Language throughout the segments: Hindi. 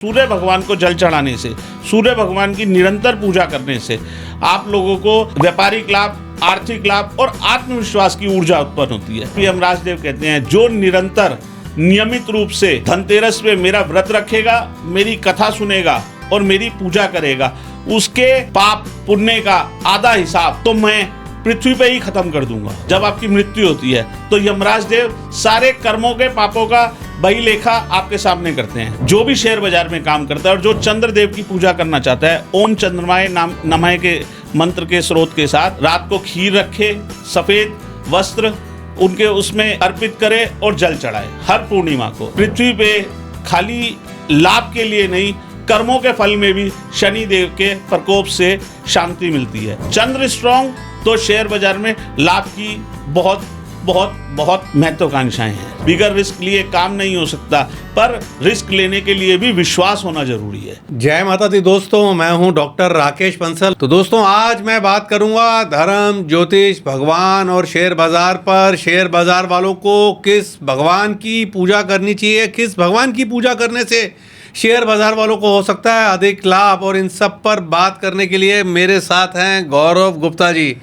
सूर्य भगवान को जल चढ़ाने से, सूर्य भगवान की निरंतर पूजा करने से आप लोगों को व्यापारिक लाभ, आर्थिक लाभ और आत्मविश्वास की ऊर्जा उत्पन्न होती है। यमराज देव कहते हैं जो निरंतर नियमित रूप से धनतेरस पे मेरा व्रत रखेगा, मेरी कथा सुनेगा और मेरी पूजा करेगा, उसके पाप पुण्य का आधा हिसाब तो मैं पृथ्वी पे ही खत्म कर दूंगा। जब आपकी मृत्यु होती है तो यमराज देव सारे कर्मों के पापों का बही लेखा आपके सामने करते हैं। जो भी शेयर बाजार में काम करता है और जो चंद्र देव की पूजा करना चाहता है, ओम चंद्रमाय नमः के मंत्र के स्रोत के साथ रात को खीर रखे, सफेद वस्त्र उनके उसमें अर्पित करे और जल चढ़ाए हर पूर्णिमा को। पृथ्वी पे खाली लाभ के लिए नहीं, कर्मों के फल में भी शनि देव के प्रकोप से शांति मिलती है। चंद्र स्ट्रॉन्ग तो शेयर बाजार में लाभ की बहुत बहुत बहुत महत्वाकांक्षाएं हैं। बिगर रिस्क लिए काम नहीं हो सकता, पर रिस्क लेने के लिए भी विश्वास होना जरूरी है। जय माता दी दोस्तों, मैं हूं डॉक्टर राकेश बंसल। तो दोस्तों आज मैं बात करूंगा धर्म, ज्योतिष, भगवान और शेयर बाजार पर। शेयर बाजार वालों को किस भगवान की पूजा करनी चाहिए, किस भगवान की पूजा करने से शेयर बाजार वालों को हो सकता है अधिक लाभ, और इन सब पर बात करने के लिए मेरे साथ हैं गौरव गुप्ता जी।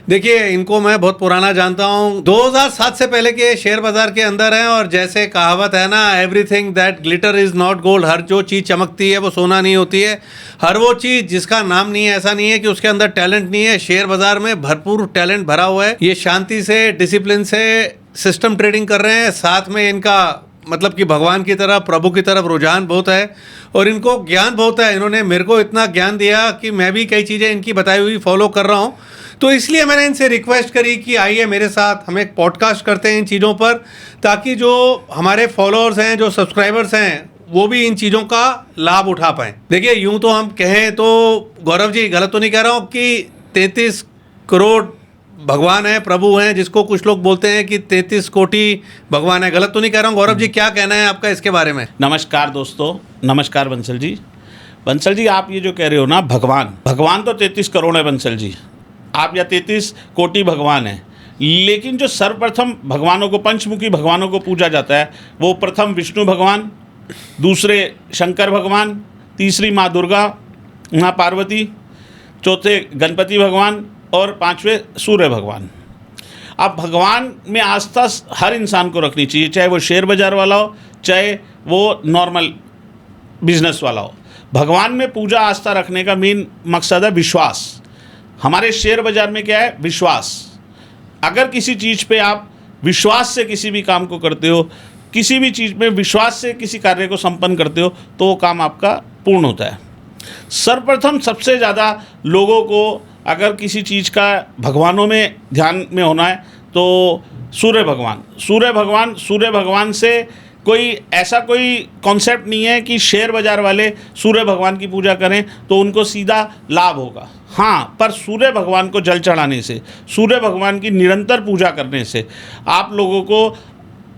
देखिए, इनको मैं बहुत पुराना जानता हूँ, 2007 से पहले के शेयर बाजार के अंदर हैं। और जैसे कहावत है ना, everything that glitter is not gold, हर जो चीज़ चमकती है वो सोना नहीं होती है। हर वो चीज़ जिसका नाम नहीं है, ऐसा नहीं है कि उसके अंदर टैलेंट नहीं है। शेयर बाजार में भरपूर टैलेंट भरा हुआ है। ये शांति से, डिसिप्लिन से सिस्टम ट्रेडिंग कर रहे हैं। साथ में इनका मतलब कि भगवान की तरफ, प्रभु की तरफ रुझान बहुत है और इनको ज्ञान बहुत है। इन्होंने मेरे को इतना ज्ञान दिया कि मैं भी कई चीज़ें इनकी बताई हुई फॉलो कर रहा हूँ। तो इसलिए मैंने इनसे रिक्वेस्ट करी कि आइए मेरे साथ हम एक पॉडकास्ट करते हैं इन चीज़ों पर, ताकि जो हमारे फॉलोअर्स हैं, जो सब्सक्राइबर्स हैं, वो भी इन चीज़ों का लाभ उठा पाएँ। देखिए, यूँ तो हम कहें तो गौरव जी, गलत तो नहीं कह रहा हूँ कि 33 करोड़ भगवान है, प्रभु हैं, जिसको कुछ लोग बोलते हैं कि 33 कोटि भगवान है। गलत तो नहीं कह रहा हूँ गौरव जी? क्या कहना है आपका इसके बारे में? नमस्कार दोस्तों, नमस्कार बंसल जी। बंसल जी, आप ये जो कह रहे हो ना, भगवान तो 33 करोड़ है बंसल जी, आप या 33 कोटि भगवान है। लेकिन जो सर्वप्रथम भगवानों को, पंचमुखी भगवानों को पूजा जाता है, वो प्रथम विष्णु भगवान, दूसरे शंकर भगवान, तीसरी माँ दुर्गा, माँ पार्वती, चौथे गणपति भगवान और पांचवें सूर्य भगवान। अब भगवान में आस्था हर इंसान को रखनी चाहिए, चाहे वो शेयर बाजार वाला हो, चाहे वो नॉर्मल बिजनेस वाला हो। भगवान में पूजा आस्था रखने का मेन मकसद है विश्वास। हमारे शेयर बाजार में क्या है? विश्वास। अगर किसी चीज़ पे आप विश्वास से किसी भी काम को करते हो, किसी भी चीज़ में विश्वास से किसी कार्य को संपन्न करते हो, तो वो काम आपका पूर्ण होता है। सर्वप्रथम सबसे ज़्यादा लोगों को अगर किसी चीज़ का भगवानों में ध्यान में होना है तो सूर्य भगवान से कोई कॉन्सेप्ट नहीं है कि शेयर बाजार वाले सूर्य भगवान की पूजा करें तो उनको सीधा लाभ होगा। हाँ, पर सूर्य भगवान को जल चढ़ाने से, सूर्य भगवान की निरंतर पूजा करने से आप लोगों को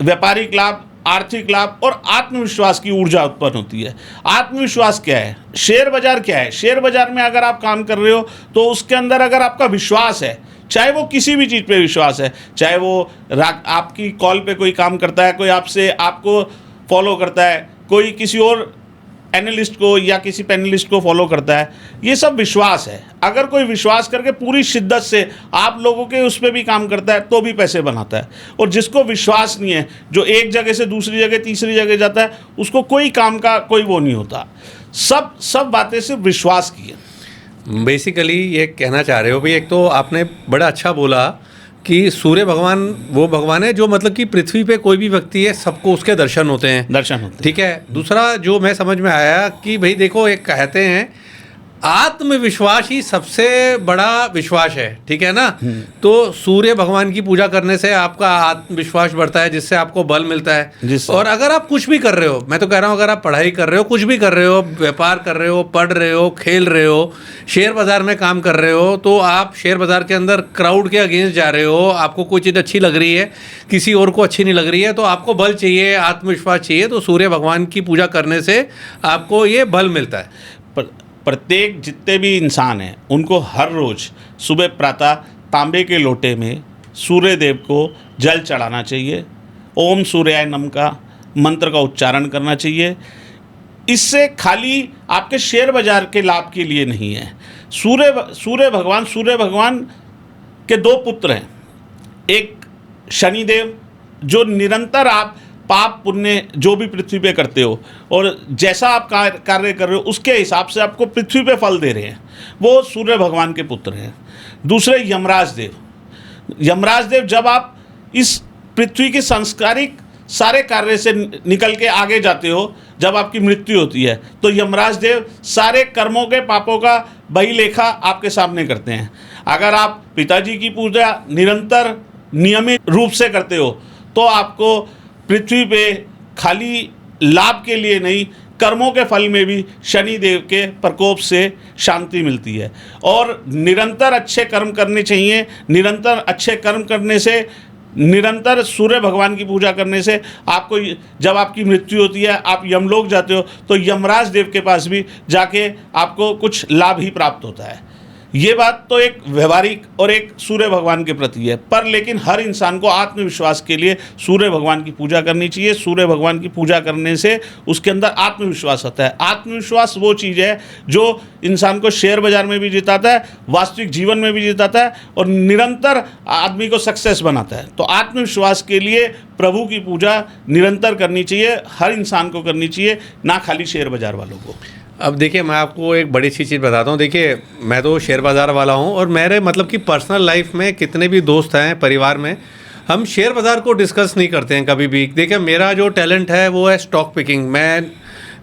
व्यापारिक लाभ, आर्थिक लाभ और आत्मविश्वास की ऊर्जा उत्पन्न होती है। आत्मविश्वास क्या है? शेयर बाजार क्या है? शेयर बाजार में अगर आप काम कर रहे हो तो उसके अंदर अगर आपका विश्वास है, चाहे वो किसी भी चीज़ पे विश्वास है, चाहे वो आपकी कॉल पे कोई काम करता है, कोई आपको फॉलो करता है, कोई किसी और एनालिस्ट को या किसी पैनलिस्ट को फॉलो करता है, ये सब विश्वास है। अगर कोई विश्वास करके पूरी शिद्दत से आप लोगों के उस पर भी काम करता है तो भी पैसे बनाता है। और जिसको विश्वास नहीं है, जो एक जगह से दूसरी जगह, तीसरी जगह जाता है, उसको कोई काम का कोई वो नहीं होता। सब बातें सिर्फ विश्वास की है। बेसिकली ये कहना चाह रहे हो भाई, एक तो आपने बड़ा अच्छा बोला कि सूर्य भगवान वो भगवान है जो मतलब कि पृथ्वी पे कोई भी व्यक्ति है, सबको उसके दर्शन होते हैं। ठीक है। दूसरा जो मैं समझ में आया कि भाई देखो, एक कहते हैं आत्मविश्वास ही सबसे बड़ा विश्वास है। ठीक है ना? तो सूर्य भगवान की पूजा करने से आपका आत्मविश्वास बढ़ता है, जिससे आपको बल मिलता है। और अगर आप कुछ भी कर रहे हो, मैं तो कह रहा हूँ, अगर आप पढ़ाई कर रहे हो, कुछ भी कर रहे हो, व्यापार कर रहे हो, पढ़ रहे हो, खेल रहे हो, शेयर बाजार में काम कर रहे हो, तो आप शेयर बाजार के अंदर क्राउड के अगेंस्ट जा रहे हो, आपको कोई चीज़ अच्छी लग रही है, किसी और को अच्छी नहीं लग रही है, तो आपको बल चाहिए, आत्मविश्वास चाहिए। तो सूर्य भगवान की पूजा करने से आपको ये बल मिलता है। प्रत्येक जितने भी इंसान हैं उनको हर रोज़ सुबह प्रातः तांबे के लोटे में सूर्य देव को जल चढ़ाना चाहिए। ओम सूर्याय नमः का मंत्र का उच्चारण करना चाहिए। इससे खाली आपके शेयर बाजार के लाभ के लिए नहीं है। सूर्य भगवान के दो पुत्र हैं, एक शनिदेव जो निरंतर आप पाप पुण्य जो भी पृथ्वी पे करते हो और जैसा आप कार्य कर रहे हो उसके हिसाब से आपको पृथ्वी पे फल दे रहे हैं, वो सूर्य भगवान के पुत्र हैं। दूसरे यमराज देव, जब आप इस पृथ्वी के सांस्कारिक सारे कार्य से निकल के आगे जाते हो, जब आपकी मृत्यु होती है तो यमराज देव सारे कर्मों के पापों का बही लेखा आपके सामने करते हैं। अगर आप पिताजी की पूजा निरंतर नियमित रूप से करते हो तो आपको पृथ्वी पे खाली लाभ के लिए नहीं, कर्मों के फल में भी शनि देव के प्रकोप से शांति मिलती है। और निरंतर अच्छे कर्म करने चाहिए। निरंतर अच्छे कर्म करने से, निरंतर सूर्य भगवान की पूजा करने से आपको, जब आपकी मृत्यु होती है आप यमलोक जाते हो तो यमराज देव के पास भी जाके आपको कुछ लाभ ही प्राप्त होता है। ये बात तो एक व्यवहारिक और एक सूर्य भगवान के प्रति है, पर लेकिन हर इंसान को आत्मविश्वास के लिए सूर्य भगवान की पूजा करनी चाहिए। सूर्य भगवान की पूजा करने से उसके अंदर आत्मविश्वास आता है। आत्मविश्वास वो चीज़ है जो इंसान को शेयर बाजार में भी जिताता है, वास्तविक जीवन में भी जिताता है और निरंतर आदमी को सक्सेस बनाता है। तो आत्मविश्वास के लिए प्रभु की पूजा निरंतर करनी चाहिए, हर इंसान को करनी चाहिए, ना खाली शेयर बाजार वालों को। अब देखिए, मैं आपको एक बड़ी सी चीज़ बताता हूँ। देखिए, मैं तो शेयर बाज़ार वाला हूँ और मेरे मतलब कि पर्सनल लाइफ में कितने भी दोस्त हैं परिवार में, हम शेयर बाज़ार को डिस्कस नहीं करते हैं कभी भी। देखिए, मेरा जो टैलेंट है वो है स्टॉक पिकिंग।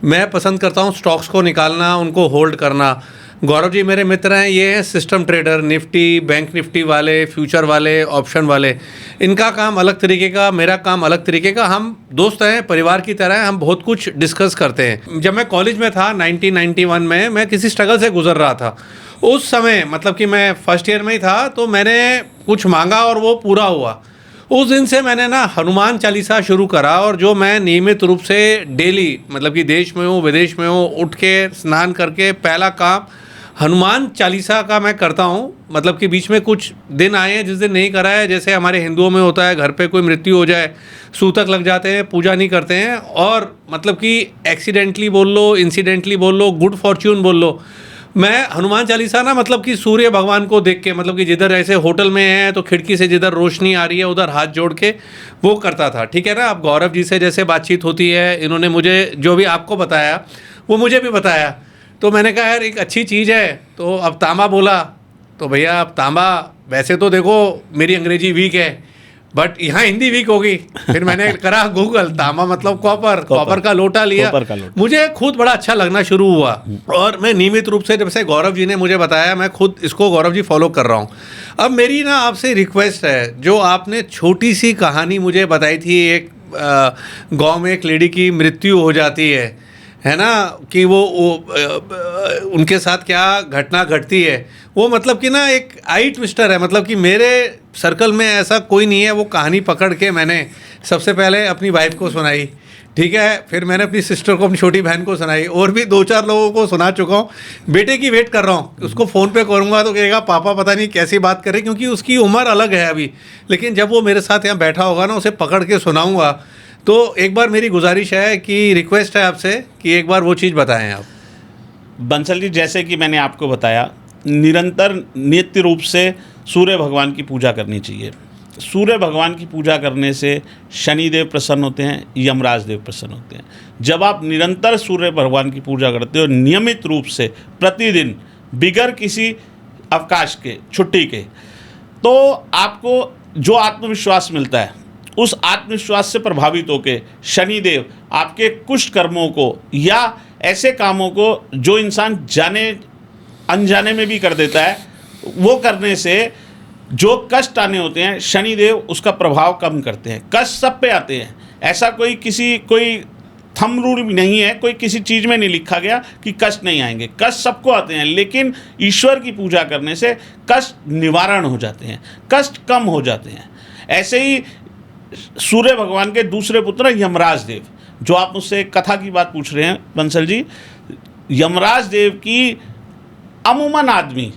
मैं पसंद करता हूँ स्टॉक्स को निकालना, उनको होल्ड करना। गौरव जी मेरे मित्र हैं, ये हैं system trader, Nifty, bank Nifty वाले, फ्यूचर वाले, ऑप्शन वाले। इनका काम अलग तरीके का, मेरा काम अलग तरीके का। हम दोस्त हैं, परिवार की तरह हैं, हम बहुत कुछ डिस्कस करते हैं। जब मैं कॉलेज में था 1991 में, मैं किसी स्ट्रगल से गुजर रहा था। उस समय मतलब कि मैं फर्स्ट ईयर में ही था, तो मैंने कुछ मांगा और वो पूरा हुआ। उस दिन से मैंने ना हनुमान चालीसा शुरू करा और जो मैं नियमित रूप से डेली, मतलब कि देश में हूँ विदेश में हूँ, उठ के स्नान करके पहला काम हनुमान चालीसा का मैं करता हूँ। मतलब कि बीच में कुछ दिन आए हैं जिस दिन नहीं करा है, जैसे हमारे हिंदुओं में होता है घर पे कोई मृत्यु हो जाए, सूतक लग जाते हैं, पूजा नहीं करते हैं, और मतलब कि एक्सीडेंटली बोल लो, इंसिडेंटली बोल लो, गुड फॉर्च्यून बोल लो, मैं हनुमान चालीसा ना मतलब कि सूर्य भगवान को देख के, मतलब कि जिधर ऐसे होटल में है तो खिड़की से जिधर रोशनी आ रही है उधर हाथ जोड़ के वो करता था। ठीक है ना। अब गौरव जी से जैसे बातचीत होती है, इन्होंने मुझे जो भी आपको बताया वो मुझे भी बताया, तो मैंने कहा यार एक अच्छी चीज़ है। तो अब तांबा बोला, तो भैया अब तांबा, वैसे तो देखो मेरी अंग्रेजी वीक है बट यहाँ हिंदी वीक होगी। फिर मैंने करा गूगल, तांबा मतलब कॉपर का लोटा लिया। मुझे खुद बड़ा अच्छा लगना शुरू हुआ और मैं नियमित रूप से, जब से गौरव जी ने मुझे बताया, मैं खुद इसको गौरव जी फॉलो कर रहा हूँ। अब मेरी ना आपसे रिक्वेस्ट है, जो आपने छोटी सी कहानी मुझे बताई थी, एक गाँव में एक लेडी की मृत्यु हो जाती है ना, कि वो उनके साथ क्या घटना घटती है, वो मतलब कि ना एक आई ट्विस्टर है। मतलब कि मेरे सर्कल में ऐसा कोई नहीं है। वो कहानी पकड़ के मैंने सबसे पहले अपनी वाइफ को सुनाई, ठीक है, फिर मैंने अपनी सिस्टर को, अपनी छोटी बहन को सुनाई, और भी 2-4 लोगों को सुना चुका हूँ। बेटे की वेट कर रहा हूँ, उसको फ़ोन पे करूँगा तो कहेगा पापा पता नहीं कैसी बात करे, क्योंकि उसकी उम्र अलग है अभी। लेकिन जब वो मेरे साथ यहाँ बैठा होगा ना, उसे पकड़ के सुनाऊँगा। तो एक बार मेरी गुजारिश है कि रिक्वेस्ट है आपसे कि एक बार वो चीज़ बताएं आप। बंसल जी, जैसे कि मैंने आपको बताया, निरंतर नित्य रूप से सूर्य भगवान की पूजा करनी चाहिए। सूर्य भगवान की पूजा करने से शनिदेव प्रसन्न होते हैं, यमराज देव प्रसन्न होते हैं। जब आप निरंतर सूर्य भगवान की पूजा करते हो नियमित रूप से प्रतिदिन, बिगर किसी अवकाश के, छुट्टी के, तो आपको जो आत्मविश्वास मिलता है, उस आत्मविश्वास से प्रभावित होकर शनिदेव आपके कुष्ठ कर्मों को या ऐसे कामों को जो इंसान जाने अनजाने में भी कर देता है, वो करने से जो कष्ट आने होते हैं, शनिदेव उसका प्रभाव कम करते हैं। कष्ट सब पे आते हैं, ऐसा कोई थंब रूल भी नहीं है, कोई किसी चीज़ में नहीं लिखा गया कि कष्ट नहीं आएंगे। कष्ट सबको आते हैं, लेकिन ईश्वर की पूजा करने से कष्ट निवारण हो जाते हैं, कष्ट कम हो जाते हैं। ऐसे ही सूर्य भगवान के दूसरे पुत्र यमराज देव, जो आप मुझसे कथा की बात पूछ रहे हैं बंसल जी, यमराज देव की अमूमन आदमी,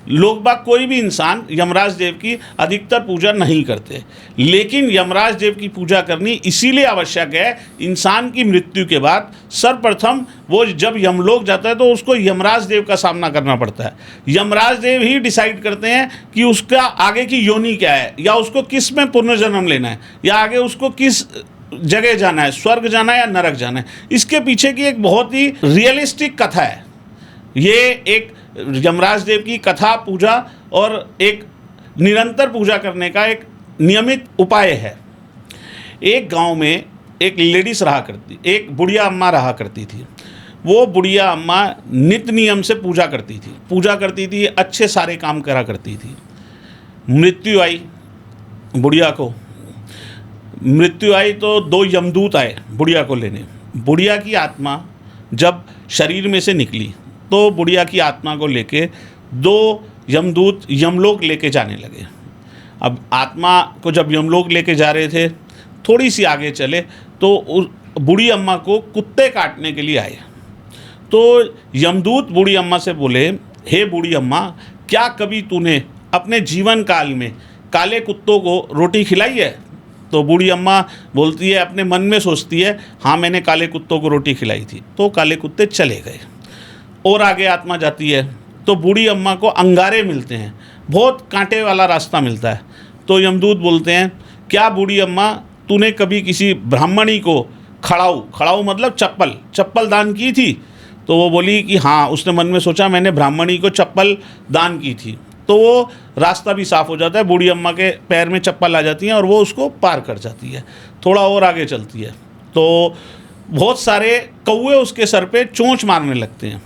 लोग बाग कोई भी इंसान यमराज देव की अधिकतर पूजा नहीं करते, लेकिन यमराज देव की पूजा करनी इसीलिए आवश्यक है। इंसान की मृत्यु के बाद सर्वप्रथम वो जब यमलोक जाता है तो उसको यमराज देव का सामना करना पड़ता है। यमराज देव ही डिसाइड करते हैं कि उसका आगे की योनि क्या है, या उसको किस में पुनर्जन्म लेना है, या आगे उसको किस जगह जाना है, स्वर्ग जाना है या नरक जाना है। इसके पीछे की एक बहुत ही रियलिस्टिक कथा है। ये एक यमराज देव की कथा, पूजा और एक निरंतर पूजा करने का एक नियमित उपाय है। एक गांव में एक लेडीज रहा करती, एक बुढ़िया अम्मा रहा करती थी। वो बुढ़िया अम्मा नित्य नियम से पूजा करती थी, अच्छे सारे काम करा करती थी। मृत्यु आई बुढ़िया को, मृत्यु आई तो 2 यमदूत आए बुढ़िया को लेने। बुढ़िया की आत्मा जब शरीर में से निकली तो बुढ़िया की आत्मा को लेके 2 यमदूत यमलोक लेके जाने लगे। अब आत्मा को जब यमलोक लेके जा रहे थे, थोड़ी सी आगे चले तो उस बूढ़ी अम्मा को कुत्ते काटने के लिए आए। तो यमदूत बूढ़ी अम्मा से बोले, हे बूढ़ी अम्मा, क्या कभी तूने अपने जीवन काल में काले कुत्तों को रोटी खिलाई है? तो बूढ़ी अम्मा बोलती है, अपने मन में सोचती है, हाँ मैंने काले कुत्तों को रोटी खिलाई थी। तो काले कुत्ते चले गए। और आगे आत्मा जाती है तो बूढ़ी अम्मा को अंगारे मिलते हैं, बहुत कांटे वाला रास्ता मिलता है। तो यमदूत बोलते हैं, क्या बूढ़ी अम्मा तूने कभी किसी ब्राह्मणी को खड़ाऊ मतलब चप्पल दान की थी? तो वो बोली कि हाँ, उसने मन में सोचा मैंने ब्राह्मणी को चप्पल दान की थी। तो वो रास्ता भी साफ़ हो जाता है, बूढ़ी अम्मा के पैर में चप्पल आ जाती है और वो उसको पार कर जाती है। थोड़ा और आगे चलती है तो बहुत सारे कौवे उसके सर पे चोंच मारने लगते हैं।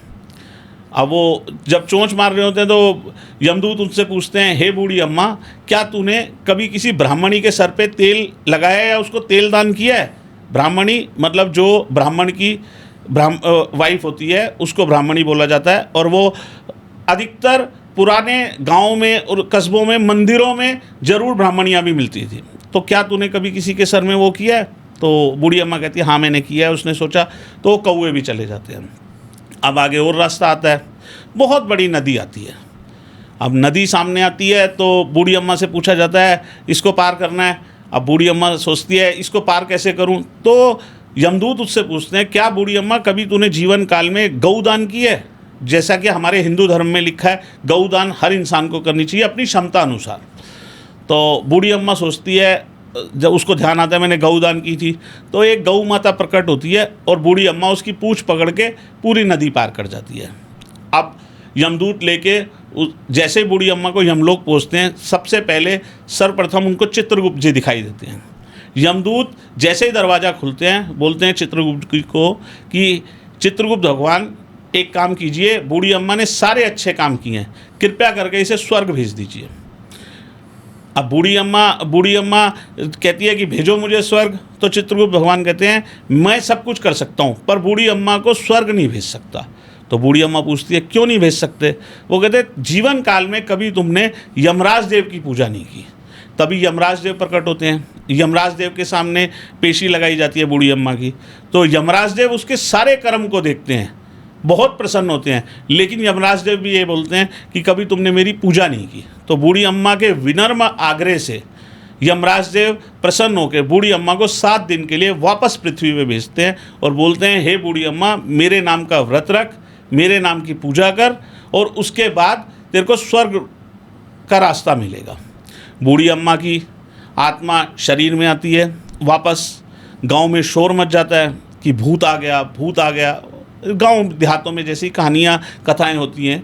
अब वो जब चोंच मार रहे होते हैं तो यमदूत उनसे पूछते हैं, हे बूढ़ी अम्मा, क्या तूने कभी किसी ब्राह्मणी के सर पे तेल लगाया या उसको तेल दान किया है? ब्राह्मणी मतलब जो ब्राह्मण की वाइफ होती है उसको ब्राह्मणी बोला जाता है। और वो अधिकतर पुराने गाँव में और कस्बों में मंदिरों में ज़रूर ब्राह्मणियाँ भी मिलती थी। तो क्या तूने कभी किसी के सर में वो किया है? तो बूढ़ी अम्मा कहती है, हाँ मैंने किया है। उसने सोचा तो कौवे भी चले जाते हैं। अब आगे और रास्ता आता है, बहुत बड़ी नदी आती है। अब नदी सामने आती है तो बूढ़ी अम्मा से पूछा जाता है, इसको पार करना है। अब बूढ़ी अम्मा सोचती है, इसको पार कैसे करूं? तो यमदूत उससे पूछते हैं, क्या बूढ़ी अम्मा कभी तूने जीवन काल में गौदान की है? जैसा कि हमारे हिंदू धर्म में लिखा है, गौदान हर इंसान को करनी चाहिए अपनी क्षमता अनुसार। तो बूढ़ी अम्मा सोचती है, जब उसको ध्यान आता है मैंने गौदान की थी, तो एक गौ माता प्रकट होती है और बूढ़ी अम्मा उसकी पूंछ पकड़ के पूरी नदी पार कर जाती है। अब यमदूत लेके जैसे ही बूढ़ी अम्मा को यमलोक पहुँचते हैं, सबसे पहले सर्वप्रथम उनको चित्रगुप्त जी दिखाई देते हैं। यमदूत जैसे ही दरवाज़ा खुलते हैं बोलते हैं चित्रगुप्त को कि चित्रगुप्त भगवान एक काम कीजिए, बूढ़ी अम्मा ने सारे अच्छे काम किए हैं, कृपया करके इसे स्वर्ग भेज दीजिए। अब बूढ़ी अम्मा कहती है कि भेजो मुझे स्वर्ग। तो चित्रगुप्त भगवान कहते हैं, मैं सब कुछ कर सकता हूँ पर बूढ़ी अम्मा को स्वर्ग नहीं भेज सकता। तो बूढ़ी अम्मा पूछती है, क्यों नहीं भेज सकते? वो कहते हैं, जीवन काल में कभी तुमने यमराज देव की पूजा नहीं की। तभी यमराज देव प्रकट होते हैं। यमराज देव के सामने पेशी लगाई जाती है बूढ़ी अम्मा की। तो यमराज देव उसके सारे कर्म को देखते हैं, बहुत प्रसन्न होते हैं। लेकिन यमराज देव भी ये बोलते हैं कि कभी तुमने मेरी पूजा नहीं की। तो बूढ़ी अम्मा के विनम्र आग्रह से यमराज देव प्रसन्न होकर बूढ़ी अम्मा को 7 दिन के लिए वापस पृथ्वी पे भेजते हैं और बोलते हैं, हे बूढ़ी अम्मा, मेरे नाम का व्रत रख, मेरे नाम की पूजा कर और उसके बाद तेरे को स्वर्ग का रास्ता मिलेगा। बूढ़ी अम्मा की आत्मा शरीर में आती है वापस। गांव में शोर मच जाता है कि भूत आ गया। गांव देहातों में जैसी कहानियाँ कथाएं होती हैं।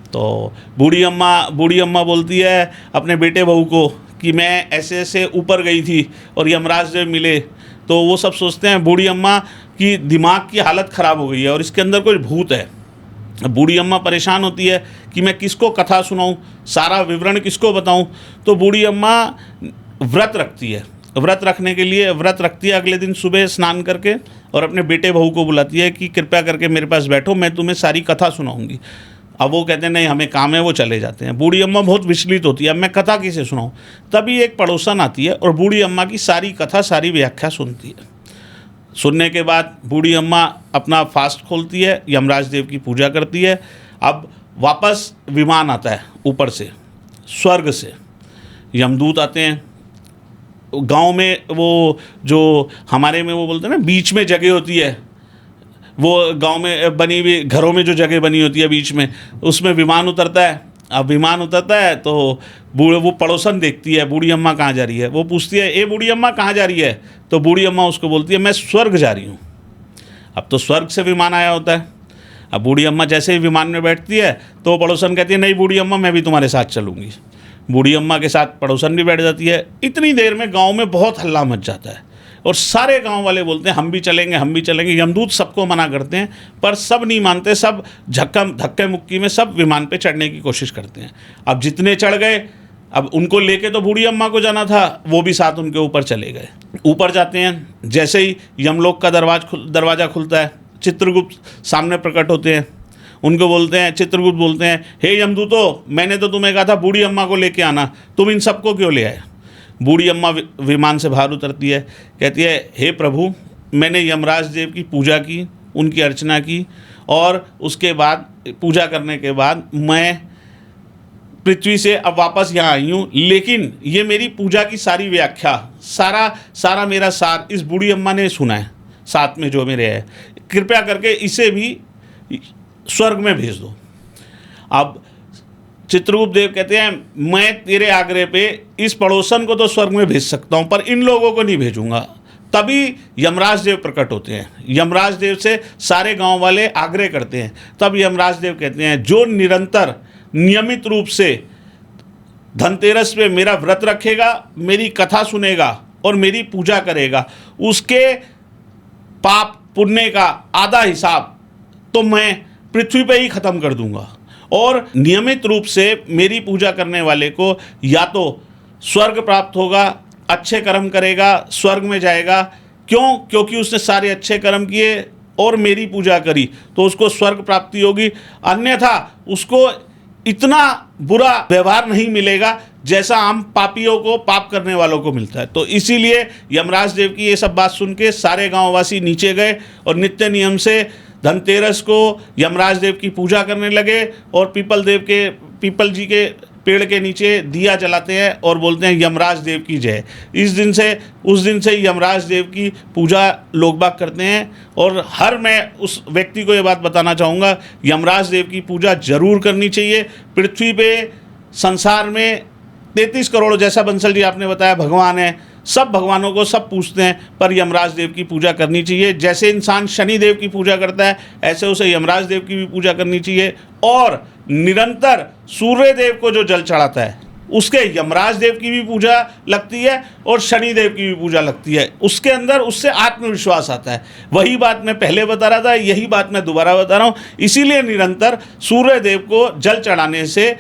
तो बूढ़ी अम्मा बोलती है अपने बेटे बहू को कि मैं ऐसे ऐसे ऊपर गई थी और यमराज देव मिले। तो वो सब सोचते हैं बूढ़ी अम्मा की दिमाग की हालत ख़राब हो गई है और इसके अंदर कोई भूत है। बूढ़ी अम्मा परेशान होती है कि मैं किसको कथा सुनाऊं, सारा विवरण किसको बताऊं। तो बूढ़ी अम्मा व्रत रखती है। व्रत रखती है अगले दिन सुबह स्नान करके और अपने बेटे बहू को बुलाती है कि कृपया करके मेरे पास बैठो, मैं तुम्हें सारी कथा सुनाऊंगी। अब वो कहते हैं नहीं हमें काम है, वो चले जाते हैं। बूढ़ी अम्मा बहुत विचलित होती है, अब मैं कथा किसे सुनाऊं। तभी एक पड़ोसन आती है और बूढ़ी अम्मा की सारी कथा, सारी व्याख्या सुनती है। सुनने के बाद बूढ़ी अम्मा अपना फास्ट खोलती है, यमराज देव की पूजा करती है। अब वापस विमान आता है ऊपर से, स्वर्ग से यमदूत आते हैं। गांव में वो जो हमारे में वो बोलते हैं ना, बीच में जगह होती है, वो गांव में बनी हुई घरों में जो जगह बनी होती है बीच में, उसमें विमान उतरता है। अब विमान उतरता है तो वो पड़ोसन देखती है बूढ़ी अम्मा कहाँ जा रही है, वो पूछती है ए बूढ़ी अम्मा कहाँ जा रही है, तो बूढ़ी अम्मा उसको बोलती है मैं स्वर्ग जा रही हूँ। अब तो स्वर्ग से विमान आया होता है। अब बूढ़ी अम्मा जैसे ही विमान में बैठती है तो वो पड़ोसन कहती है नहीं बूढ़ी अम्मा मैं भी तुम्हारे साथ चलूँगी। बूढ़ी अम्मा के साथ पड़ोसन भी बैठ जाती है। इतनी देर में गांव में बहुत हल्ला मच जाता है और सारे गांव वाले बोलते हैं हम भी चलेंगे, हम भी चलेंगे। यमदूत सबको मना करते हैं पर सब नहीं मानते, सब धक्के मुक्की में सब विमान पे चढ़ने की कोशिश करते हैं। अब जितने चढ़ गए, अब उनको लेके तो बूढ़ी अम्मा को जाना था, वो भी साथ उनके ऊपर चले गए। ऊपर जाते हैं, जैसे ही यमलोक का दरवाज़ा खुलता है, चित्रगुप्त सामने प्रकट होते हैं। उनको बोलते हैं, चित्रगुप्त बोलते हैं हे यमदूतों, मैंने तो तुम्हें कहा था बूढ़ी अम्मा को लेके आना, तुम इन सबको क्यों ले आए। बूढ़ी अम्मा विमान से बाहर उतरती है, कहती है हे प्रभु, मैंने यमराज देव की पूजा की, उनकी अर्चना की और उसके बाद पूजा करने के बाद मैं पृथ्वी से अब वापस यहाँ आई हूँ, लेकिन ये मेरी पूजा की सारी व्याख्या, सारा मेरा सार इस बूढ़ी अम्मा ने सुना है, साथ में जो मेरे है, कृपया करके इसे भी स्वर्ग में भेज दो। अब चित्रगुप्त देव कहते हैं मैं तेरे आग्रह पे इस पड़ोसन को तो स्वर्ग में भेज सकता हूँ पर इन लोगों को नहीं भेजूंगा। तभी यमराज देव प्रकट होते हैं। यमराज देव से सारे गांव वाले आग्रह करते हैं। तब यमराज देव कहते हैं जो निरंतर नियमित रूप से धनतेरस पे मेरा व्रत रखेगा, मेरी कथा सुनेगा और मेरी पूजा करेगा, उसके पाप पुण्य का आधा हिसाब तो मैं पृथ्वी पे ही ख़त्म कर दूंगा। और नियमित रूप से मेरी पूजा करने वाले को या तो स्वर्ग प्राप्त होगा, अच्छे कर्म करेगा, स्वर्ग में जाएगा। क्यों? क्योंकि उसने सारे अच्छे कर्म किए और मेरी पूजा करी तो उसको स्वर्ग प्राप्ति होगी, अन्यथा उसको इतना बुरा व्यवहार नहीं मिलेगा जैसा आम पापियों को, पाप करने वालों को मिलता है। तो इसीलिए यमराज देव की ये सब बात सुन के सारे गांववासी नीचे गए और नित्य नियम से धनतेरस को यमराज देव की पूजा करने लगे और पीपल जी के पेड़ के नीचे दिया जलाते हैं और बोलते हैं यमराज देव की जय। उस दिन से यमराज देव की पूजा लोग बाग करते हैं। और मैं उस व्यक्ति को ये बात बताना चाहूँगा, यमराज देव की पूजा जरूर करनी चाहिए। पृथ्वी पे संसार में 33 करोड़, जैसा बंसल जी आपने बताया, भगवान है, सब भगवानों को सब पूजते हैं पर यमराज देव की पूजा करनी चाहिए। जैसे इंसान शनि देव की पूजा करता है ऐसे उसे यमराज देव की भी पूजा करनी चाहिए। और निरंतर सूर्य देव को जो जल चढ़ाता है उसके यमराज देव की भी पूजा लगती है और शनि देव की भी पूजा लगती है। उसके अंदर उससे आत्मविश्वास आता है। वही बात मैं पहले बता रहा था, यही बात मैं दोबारा बता रहा हूँ। इसीलिए निरंतर सूर्य देव को जल चढ़ाने से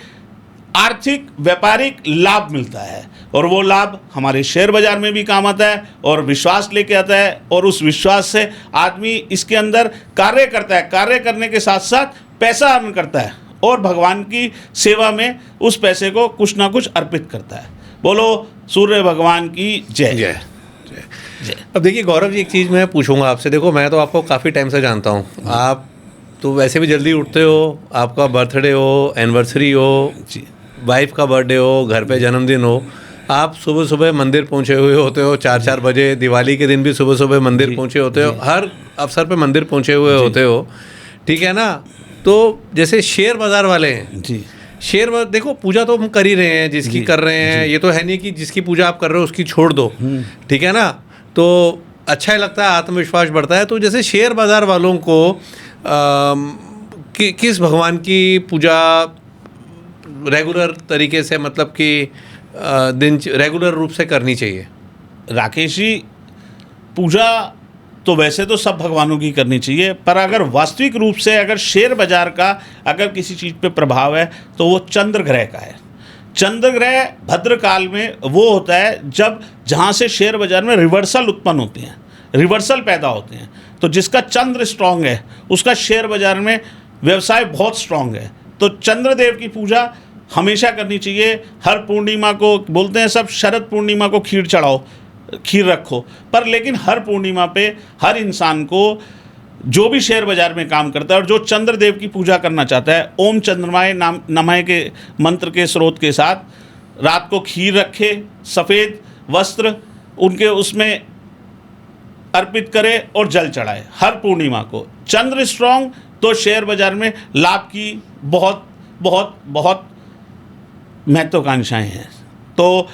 आर्थिक व्यापारिक लाभ मिलता है और वो लाभ हमारे शेयर बाजार में भी काम आता है और विश्वास लेके आता है। और उस विश्वास से आदमी इसके अंदर कार्य करता है, कार्य करने के साथ साथ पैसा अर्न करता है और भगवान की सेवा में उस पैसे को कुछ ना कुछ अर्पित करता है। बोलो सूर्य भगवान की जय जय जय। अब देखिए गौरव जी, एक चीज़ मैं पूछूंगा आपसे। देखो मैं तो आपको काफ़ी टाइम से जानता हूँ, आप तो वैसे भी जल्दी उठते हो, आपका बर्थडे हो, एनिवर्सरी हो, वाइफ का बर्थडे हो, घर पे जन्मदिन हो, आप सुबह सुबह मंदिर पहुंचे हुए होते हो 4-4 बजे। दिवाली के दिन भी सुबह सुबह मंदिर पहुंचे होते हो, हर अवसर पे मंदिर पहुंचे हुए होते हो, ठीक है ना। तो जैसे शेयर बाज़ार वाले हैं जी, शेयर बाज़ार देखो, पूजा तो हम कर ही रहे हैं, जिसकी कर रहे हैं, ये तो है नहीं कि जिसकी पूजा आप कर रहे हो उसकी छोड़ दो, ठीक है ना। तो अच्छा ही लगता है, आत्मविश्वास बढ़ता है। तो जैसे शेयर बाज़ार वालों को किस भगवान की पूजा रेगुलर तरीके से, मतलब कि रेगुलर रूप से करनी चाहिए? राकेश जी, पूजा तो वैसे तो सब भगवानों की करनी चाहिए, पर अगर वास्तविक रूप से अगर शेयर बाजार का अगर किसी चीज़ पे प्रभाव है तो वो चंद्र ग्रह का है। चंद्र ग्रह भद्रकाल में वो होता है जब जहाँ से शेयर बाजार में रिवर्सल उत्पन्न होते हैं, रिवर्सल पैदा होते हैं। तो जिसका चंद्र स्ट्रांग है उसका शेयर बाजार में व्यवसाय बहुत स्ट्रांग है। तो चंद्रदेव की पूजा हमेशा करनी चाहिए। हर पूर्णिमा को बोलते हैं सब, शरद पूर्णिमा को खीर चढ़ाओ, खीर रखो, पर लेकिन हर पूर्णिमा पे हर इंसान को जो भी शेयर बाजार में काम करता है और जो चंद्रदेव की पूजा करना चाहता है, ओम चंद्रमाय नाम नमः के मंत्र के स्रोत के साथ रात को खीर रखे, सफ़ेद वस्त्र उनके उसमें अर्पित करे और जल चढ़ाए हर पूर्णिमा को। चंद्र स्ट्रांग तो शेयर बाजार में लाभ की बहुत बहुत बहुत महत्वाकांक्षाएं हैं। तो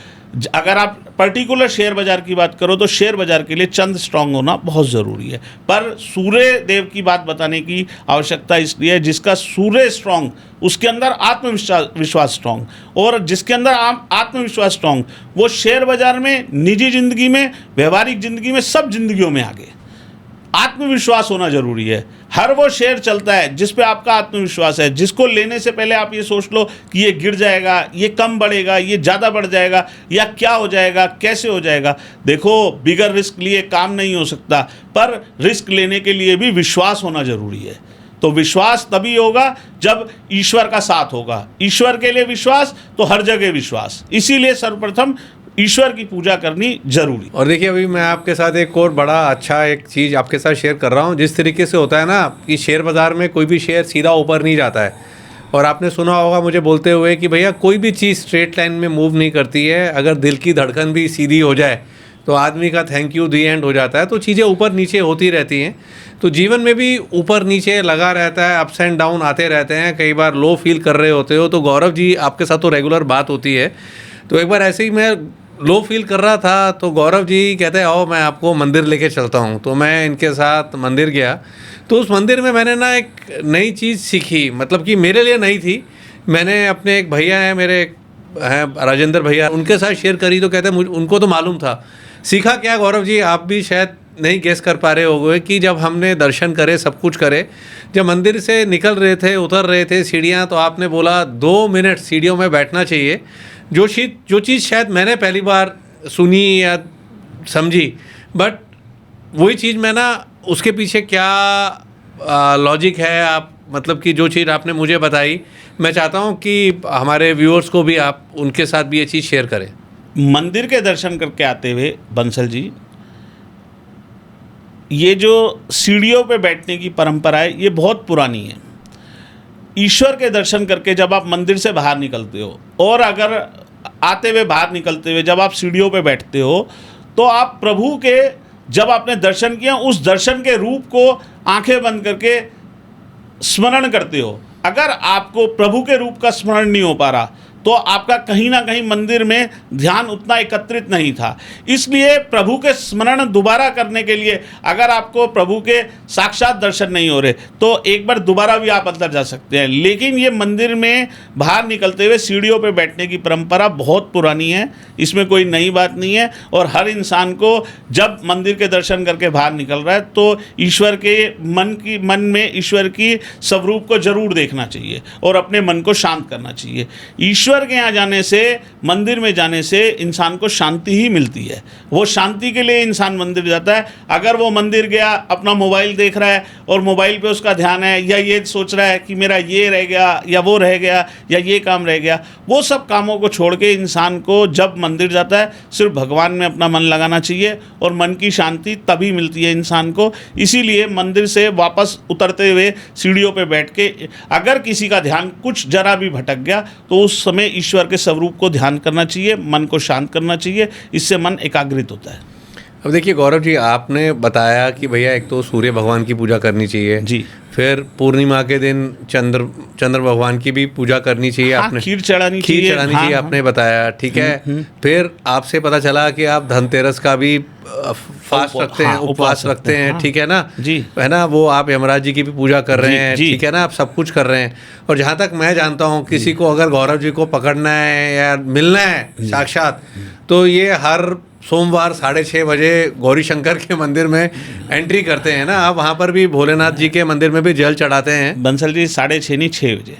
अगर आप पर्टिकुलर शेयर बाजार की बात करो तो शेयर बाजार के लिए चंद्र स्ट्रांग होना बहुत ज़रूरी है। पर सूर्य देव की बात बताने की आवश्यकता इसलिए है जिसका सूर्य स्ट्रांग उसके अंदर आत्मविश्वास स्ट्रांग, और जिसके अंदर आत्मविश्वास स्ट्रांग वो शेयर बाजार में, निजी ज़िंदगी में, व्यवहारिक ज़िंदगी में, सब जिंदगियों में आगे आत्मविश्वास होना जरूरी है। हर वो शेयर चलता है जिस पे आपका आत्मविश्वास है, जिसको लेने से पहले आप ये सोच लो कि ये गिर जाएगा, ये कम बढ़ेगा, ये ज़्यादा बढ़ जाएगा, या क्या हो जाएगा, कैसे हो जाएगा। देखो, बिगर रिस्क लिए काम नहीं हो सकता, पर रिस्क लेने के लिए भी विश्वास होना जरूरी है। तो विश्वास तभी होगा जब ईश्वर का साथ होगा। ईश्वर के लिए विश्वास तो हर जगह विश्वास, इसीलिए सर्वप्रथम ईश्वर की पूजा करनी जरूरी। और देखिए, अभी मैं आपके साथ एक और बड़ा अच्छा एक चीज़ आपके साथ शेयर कर रहा हूँ। जिस तरीके से होता है ना कि शेयर बाज़ार में कोई भी शेयर सीधा ऊपर नहीं जाता है, और आपने सुना होगा मुझे बोलते हुए कि भैया कोई भी चीज़ स्ट्रेट लाइन में मूव नहीं करती है। अगर दिल की धड़कन भी सीधी हो जाए तो आदमी का थैंक यू दी एंड हो जाता है। तो चीज़ें ऊपर नीचे होती रहती हैं। तो जीवन में भी ऊपर नीचे लगा रहता है, अप्स एंड डाउन आते रहते हैं। कई बार लो फील कर रहे होते हो तो गौरव जी आपके साथ तो रेगुलर बात होती है। तो एक बार ऐसे ही मैं लो फील कर रहा था तो गौरव जी कहते हैं आओ मैं आपको मंदिर लेके चलता हूँ। तो मैं इनके साथ मंदिर गया। तो उस मंदिर में मैंने ना एक नई चीज़ सीखी, मतलब कि मेरे लिए नई थी। मैंने अपने एक भैया हैं, मेरे हैं राजेंद्र भैया, उनके साथ शेयर करी। तो कहते हैं मुझे उनको तो मालूम था। सीखा क्या गौरव जी, आप भी शायद नहीं गेस कर पा रहे होंगे कि जब हमने दर्शन करे, सब कुछ करे, जब मंदिर से निकल रहे थे, उतर रहे थे सीढ़ियाँ, तो आपने बोला 2 मिनट सीढ़ियों में बैठना चाहिए। जो चीज़ शायद मैंने पहली बार सुनी या समझी, बट वही चीज़ मैं ना उसके पीछे क्या लॉजिक है, आप मतलब कि जो चीज़ आपने मुझे बताई, मैं चाहता हूँ कि हमारे व्यूअर्स को भी आप उनके साथ भी ये चीज़ शेयर करें। मंदिर के दर्शन करके आते हुए बंसल जी, ये जो सीढ़ियों पे बैठने की परंपरा है ये बहुत पुरानी है। ईश्वर के दर्शन करके जब आप मंदिर से बाहर निकलते हो, और अगर आते हुए बाहर निकलते हुए जब आप सीढ़ियों पे बैठते हो, तो आप प्रभु के जब आपने दर्शन किया उस दर्शन के रूप को आंखें बंद करके स्मरण करते हो। अगर आपको प्रभु के रूप का स्मरण नहीं हो पा रहा तो आपका कहीं ना कहीं मंदिर में ध्यान उतना एकत्रित नहीं था। इसलिए प्रभु के स्मरण दोबारा करने के लिए अगर आपको प्रभु के साक्षात दर्शन नहीं हो रहे तो एक बार दोबारा भी आप अंदर जा सकते हैं। लेकिन ये मंदिर में बाहर निकलते हुए सीढ़ियों पे बैठने की परंपरा बहुत पुरानी है, इसमें कोई नई बात नहीं है। और हर इंसान को जब मंदिर के दर्शन करके बाहर निकल रहा है तो ईश्वर के मन में ईश्वर की स्वरूप को जरूर देखना चाहिए और अपने मन को शांत करना चाहिए। ईश्वर के यहाँ जाने से, मंदिर में जाने से इंसान को शांति ही मिलती है। वो शांति के लिए इंसान मंदिर जाता है। अगर वो मंदिर गया, अपना मोबाइल देख रहा है और मोबाइल पे उसका ध्यान है, या ये सोच रहा है कि मेरा ये रह गया या वो रह गया या ये काम रह गया, वो सब कामों को छोड़ के इंसान को जब मंदिर जाता है सिर्फ भगवान में अपना मन लगाना चाहिए और मन की शांति तभी मिलती है इंसान को। इसीलिए मंदिर से वापस उतरते हुए सीढ़ियों पे बैठ के अगर किसी का ध्यान कुछ जरा भी भटक गया तो उस समय ईश्वर के स्वरूप को ध्यान करना चाहिए, मन को शांत करना चाहिए। इससे मन एकाग्रित होता है। अब देखिए गौरव जी, आपने बताया कि भैया एक तो सूर्य भगवान की पूजा करनी चाहिए जी, फिर पूर्णिमा के दिन चंद्र भगवान की भी पूजा करनी चाहिए। हाँ, आपने खीर चढ़ानी चाहिए, हाँ, आपने बताया, ठीक है। फिर आपसे पता चला कि आप धनतेरस का भी फास्ट रखते हैं, उपवास रखते हैं, ठीक है ना जी, है ना। वो आप यमराज जी की भी पूजा कर रहे हैं, जी, ठीक है ना, आप सब कुछ कर रहे हैं। और जहाँ तक मैं जानता हूँ, किसी को अगर गौरव जी को पकड़ना है या मिलना है साक्षात, तो ये हर सोमवार 6:30 बजे गौरी शंकर के मंदिर में एंट्री करते हैं ना। आप वहाँ पर भी भोलेनाथ जी के मंदिर में भी जल चढ़ाते हैं। बंसल जी 6:30 नहीं, 6 बजे,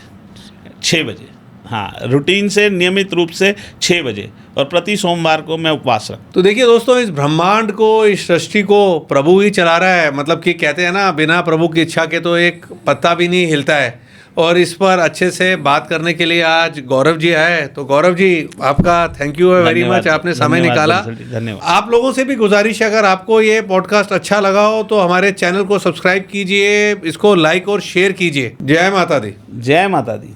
6 बजे, हाँ, रूटीन से नियमित रूप से 6 बजे, और प्रति सोमवार को मैं उपवास रखता हूँ। तो देखिए दोस्तों, इस ब्रह्मांड को, इस सृष्टि को प्रभु ही चला रहा है। मतलब कि कहते हैं ना, बिना प्रभु की इच्छा के तो एक पत्ता भी नहीं हिलता है। और इस पर अच्छे से बात करने के लिए आज गौरव जी आए। तो गौरव जी आपका थैंक यू वेरी मच, आपने समय निकाला। धन्यवाद। आप लोगों से भी गुजारिश है, अगर आपको ये पॉडकास्ट अच्छा लगा हो तो हमारे चैनल को सब्सक्राइब कीजिए, इसको लाइक और शेयर कीजिए। जय माता दी। जय माता दी।